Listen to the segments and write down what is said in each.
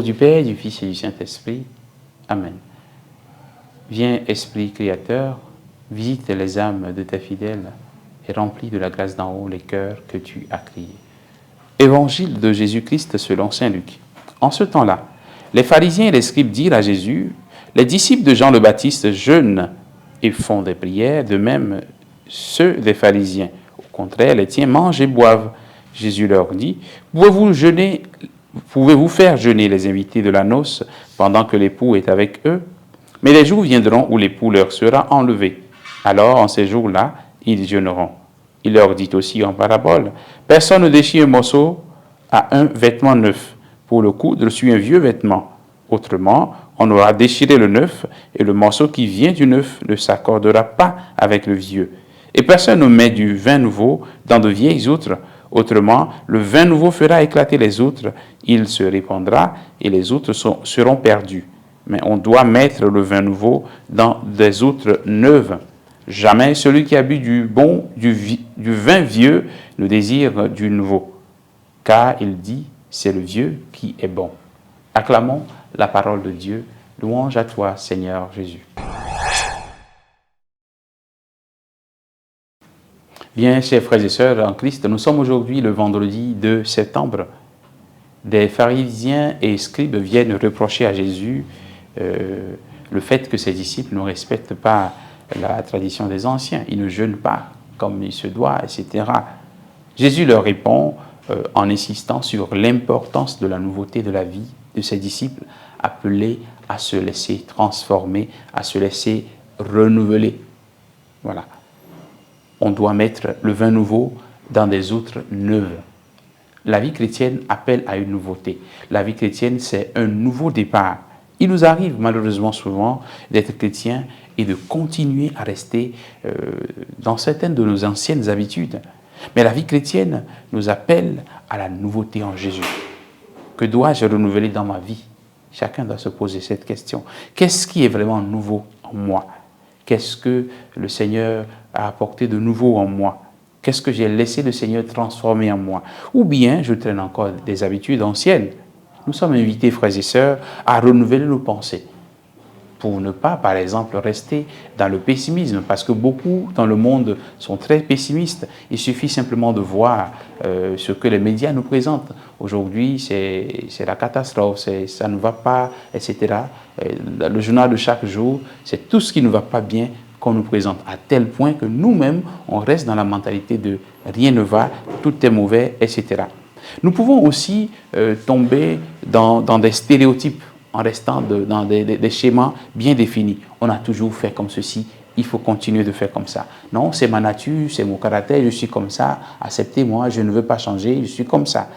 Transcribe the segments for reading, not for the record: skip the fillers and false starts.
du Père, du Fils et du Saint-Esprit. Amen. Viens, Esprit Créateur, visite les âmes de tes fidèles et remplis de la grâce d'en haut les cœurs que tu as créés. Évangile de Jésus-Christ selon saint Luc. En ce temps-là, les pharisiens et les scribes dirent à Jésus, « Les disciples de Jean le Baptiste jeûnent et font des prières, de même ceux des pharisiens. Au contraire, les tiens mangent et boivent. » Jésus leur dit, « Pouvez-vous faire jeûner les invités de la noce pendant que l'époux est avec eux? Mais les jours viendront où l'époux leur sera enlevé. Alors, en ces jours-là, ils jeûneront. » Il leur dit aussi en parabole, « Personne ne déchire un morceau à un vêtement neuf pour le coudre sur un vieux vêtement. Autrement, on aura déchiré le neuf et le morceau qui vient du neuf ne s'accordera pas avec le vieux. Et personne ne met du vin nouveau dans de vieilles outres. Autrement, le vin nouveau fera éclater les outres, il se répandra et les outres seront perdues. Mais on doit mettre le vin nouveau dans des outres neuves. Jamais celui qui a bu du vin vieux ne désire du nouveau. Car il dit, c'est le vieux qui est bon. » Acclamons la parole de Dieu. Louange à toi, Seigneur Jésus. Bien, chers frères et sœurs en Christ, nous sommes aujourd'hui le vendredi 2 septembre. Des pharisiens et scribes viennent reprocher à Jésus le fait que ses disciples ne respectent pas la tradition des anciens. Ils ne jeûnent pas comme il se doit, etc. Jésus leur répond en insistant sur l'importance de la nouveauté de la vie de ses disciples, appelés à se laisser transformer, à se laisser renouveler. Voilà. On doit mettre le vin nouveau dans des outres neuves. La vie chrétienne appelle à une nouveauté. La vie chrétienne, c'est un nouveau départ. Il nous arrive malheureusement souvent d'être chrétiens et de continuer à rester dans certaines de nos anciennes habitudes. Mais la vie chrétienne nous appelle à la nouveauté en Jésus. Que dois-je renouveler dans ma vie? Chacun doit se poser cette question. Qu'est-ce qui est vraiment nouveau en moi? Qu'est-ce que le Seigneur a apporté de nouveau en moi? Qu'est-ce que j'ai laissé le Seigneur transformer en moi? Ou bien je traîne encore des habitudes anciennes. Nous sommes invités, frères et sœurs, à renouveler nos pensées. Pour ne pas, par exemple, rester dans le pessimisme, parce que beaucoup dans le monde sont très pessimistes. Il suffit simplement de voir ce que les médias nous présentent. Aujourd'hui, c'est la catastrophe, ça ne va pas, etc. Le journal de chaque jour, c'est tout ce qui ne va pas bien qu'on nous présente, à tel point que nous-mêmes, on reste dans la mentalité de rien ne va, tout est mauvais, etc. Nous pouvons aussi tomber dans des stéréotypes, en restant dans des schémas bien définis. On a toujours fait comme ceci, il faut continuer de faire comme ça. Non, c'est ma nature, c'est mon caractère, je suis comme ça, acceptez-moi, je ne veux pas changer, je suis comme ça.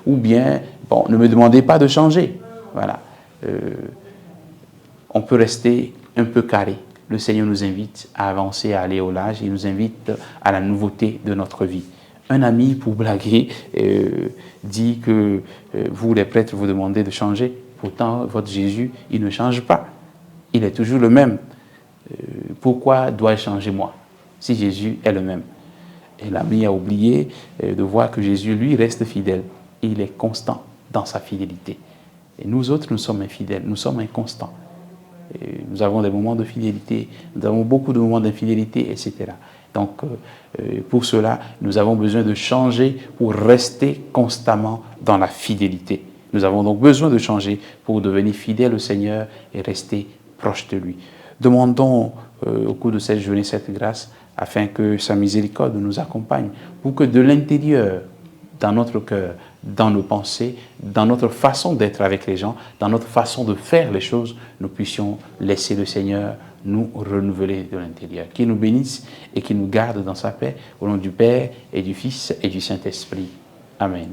Ou bien, bon, ne me demandez pas de changer. Voilà. On peut rester un peu carré. Le Seigneur nous invite à avancer, à aller au large, il nous invite à la nouveauté de notre vie. Un ami, pour blaguer, dit que vous, les prêtres, vous demandez de changer. Pourtant, votre Jésus, il ne change pas. Il est toujours le même. Pourquoi dois-je changer moi, si Jésus est le même? Et l'ami a oublié de voir que Jésus, lui, reste fidèle. Il est constant dans sa fidélité. Et nous autres, nous sommes infidèles, nous sommes inconstants. Et nous avons des moments de fidélité, nous avons beaucoup de moments d'infidélité, etc. Donc, pour cela, nous avons besoin de changer pour rester constamment dans la fidélité. Nous avons donc besoin de changer pour devenir fidèles au Seigneur et rester proches de lui. Demandons au cours de cette journée cette grâce afin que sa miséricorde nous accompagne pour que de l'intérieur, dans notre cœur, dans nos pensées, dans notre façon d'être avec les gens, dans notre façon de faire les choses, nous puissions laisser le Seigneur nous renouveler de l'intérieur. Qu'il nous bénisse et qu'il nous garde dans sa paix, au nom du Père et du Fils et du Saint-Esprit. Amen.